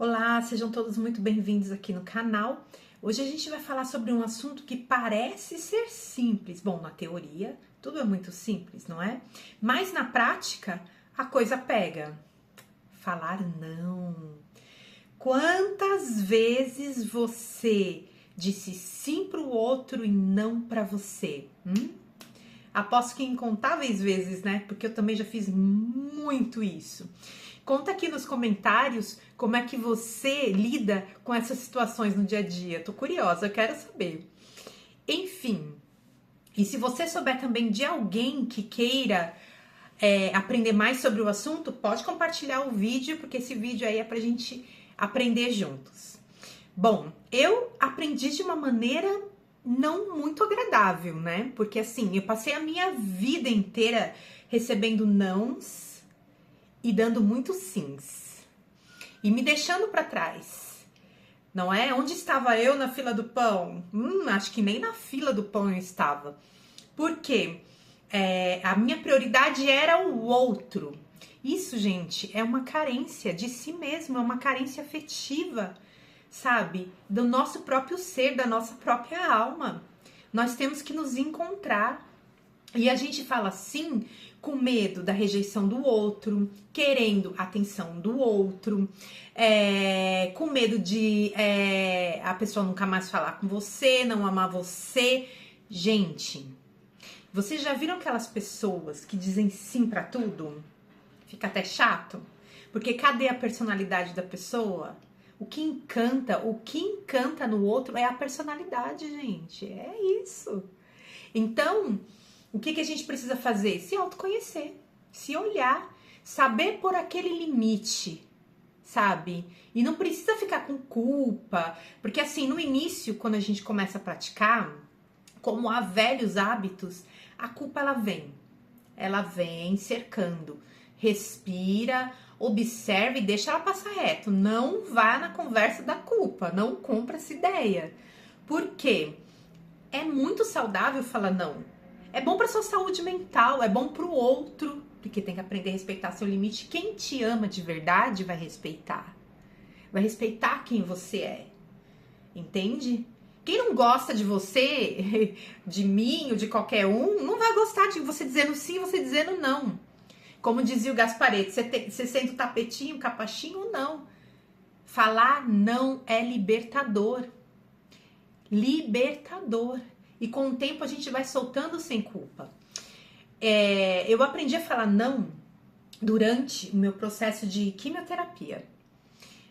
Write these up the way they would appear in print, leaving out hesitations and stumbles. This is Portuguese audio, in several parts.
Olá, sejam todos muito bem-vindos aqui no canal. Hoje a gente vai falar sobre um assunto que parece ser simples. Bom, na teoria, tudo é muito simples, não é? Mas na prática, a coisa pega. Falar não. Quantas vezes você disse sim para o outro e não para você? Aposto que incontáveis vezes, né? Porque eu também já fiz muito isso. Conta aqui nos comentários como é que você lida com essas situações no dia a dia. Tô curiosa, eu quero saber. Enfim, e se você souber também de alguém que queira aprender mais sobre o assunto, pode compartilhar o vídeo, porque esse vídeo aí é pra gente aprender juntos. Bom, eu aprendi de uma maneira não muito agradável, né? Porque assim, eu passei a minha vida inteira recebendo nãos e dando muitos sims. E me deixando para trás. Não é? Onde estava eu na fila do pão? Acho que nem na fila do pão eu estava. Por quê? A minha prioridade era o outro. Isso, gente, é uma carência de si mesmo, é uma carência afetiva, sabe? Do nosso próprio ser, da nossa própria alma. Nós temos que nos encontrar. E a gente fala sim com medo da rejeição do outro, querendo a atenção do outro, com medo de a pessoa nunca mais falar com você, não amar você. Gente, vocês já viram aquelas pessoas que dizem sim pra tudo? Fica até chato, porque cadê a personalidade da pessoa? O que encanta no outro é a personalidade, gente. É isso. Então, o que a gente precisa fazer? Se autoconhecer, se olhar, saber pôr aquele limite, sabe? E não precisa ficar com culpa, porque assim, no início, quando a gente começa a praticar, como há velhos hábitos, a culpa ela vem cercando. Respira, observe e deixa ela passar reto. Não vá na conversa da culpa, não compra essa ideia. Por quê? É muito saudável falar não. É bom para sua saúde mental, é bom para o outro, porque tem que aprender a respeitar seu limite. Quem te ama de verdade vai respeitar. Vai respeitar quem você é. Entende? Quem não gosta de você, de mim ou de qualquer um, não vai gostar de você dizendo sim e você dizendo não. Como dizia o Gaspareto, você sente o tapetinho, o capachinho, não. Falar não é libertador. Libertador. E com o tempo a gente vai soltando sem culpa. Eu aprendi a falar não durante o meu processo de quimioterapia,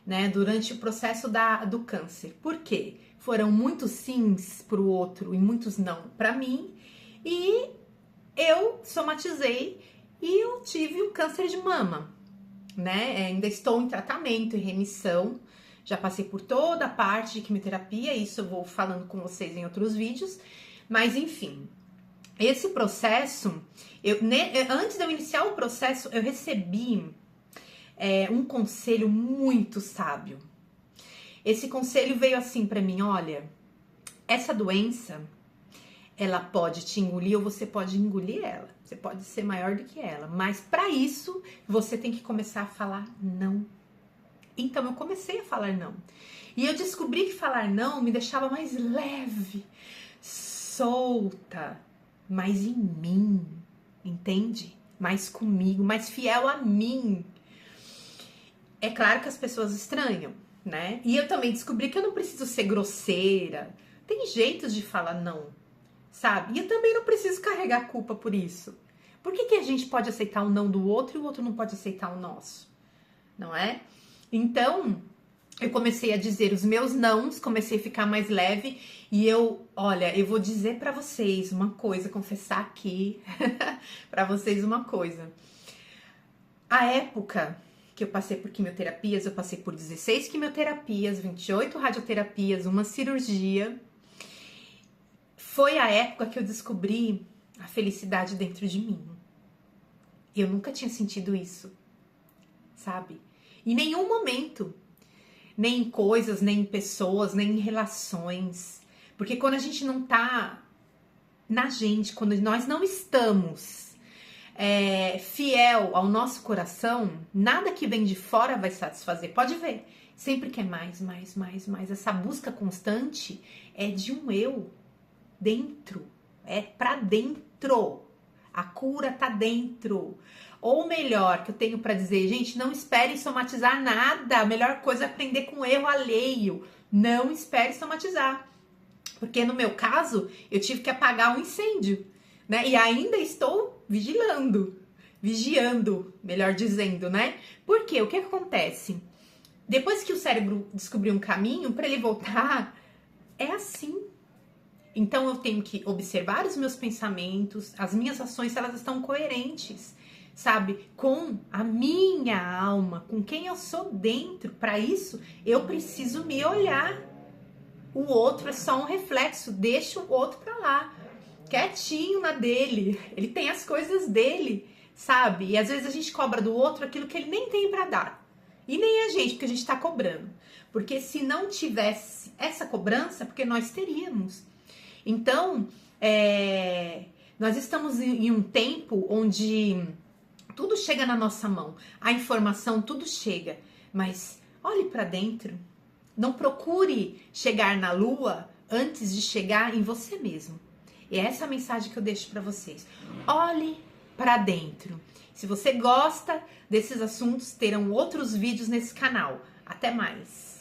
né? Durante o processo do câncer. Por quê? Foram muitos sims pro outro e muitos não para mim. E eu somatizei e eu tive um câncer de mama, né? Ainda estou em tratamento, em remissão. Já passei por toda a parte de quimioterapia, isso eu vou falando com vocês em outros vídeos. Mas, enfim, esse processo, antes de eu iniciar o processo, eu recebi um conselho muito sábio. Esse conselho veio assim pra mim, olha, essa doença, ela pode te engolir ou você pode engolir ela. Você pode ser maior do que ela, mas pra isso, você tem que começar a falar não. Então eu comecei a falar não. E eu descobri que falar não me deixava mais leve, solta, mais em mim, entende? Mais comigo, mais fiel a mim. É claro que as pessoas estranham, né? E eu também descobri que eu não preciso ser grosseira. Tem jeitos de falar não, sabe? E eu também não preciso carregar a culpa por isso. Por que a gente pode aceitar o não do outro e o outro não pode aceitar o nosso? Não é? Então, eu comecei a dizer os meus nãos, comecei a ficar mais leve e eu vou dizer pra vocês uma coisa, confessar aqui pra vocês uma coisa. A época que eu passei por quimioterapias, eu passei por 16 quimioterapias, 28 radioterapias, uma cirurgia. Foi a época que eu descobri a felicidade dentro de mim. Eu nunca tinha sentido isso, sabe? Em nenhum momento, nem em coisas, nem em pessoas, nem em relações. Porque quando a gente não tá na gente, quando nós não estamos fiel ao nosso coração, nada que vem de fora vai satisfazer. Pode ver, sempre quer mais, mais, mais, mais. Essa busca constante é de um eu dentro, é pra dentro. A cura tá dentro. Ou melhor, que eu tenho pra dizer, gente, não espere somatizar nada. A melhor coisa é aprender com erro alheio. Não espere somatizar. Porque no meu caso, eu tive que apagar um incêndio, né? E ainda estou vigiando, melhor dizendo, né? Porque o que acontece? Depois que o cérebro descobriu um caminho, para ele voltar, é assim. Então eu tenho que observar os meus pensamentos, as minhas ações, se elas estão coerentes, sabe? Com a minha alma, com quem eu sou dentro. Para isso, eu preciso me olhar. O outro é só um reflexo, deixa o outro pra lá, quietinho na dele. Ele tem as coisas dele, sabe? E às vezes a gente cobra do outro aquilo que ele nem tem pra dar. E nem a gente, porque a gente tá cobrando. Porque se não tivesse essa cobrança, porque nós teríamos. Então, nós estamos em um tempo onde tudo chega na nossa mão. A informação, tudo chega. Mas olhe pra dentro. Não procure chegar na lua antes de chegar em você mesmo. E é essa a mensagem que eu deixo para vocês. Olhe para dentro. Se você gosta desses assuntos, terão outros vídeos nesse canal. Até mais!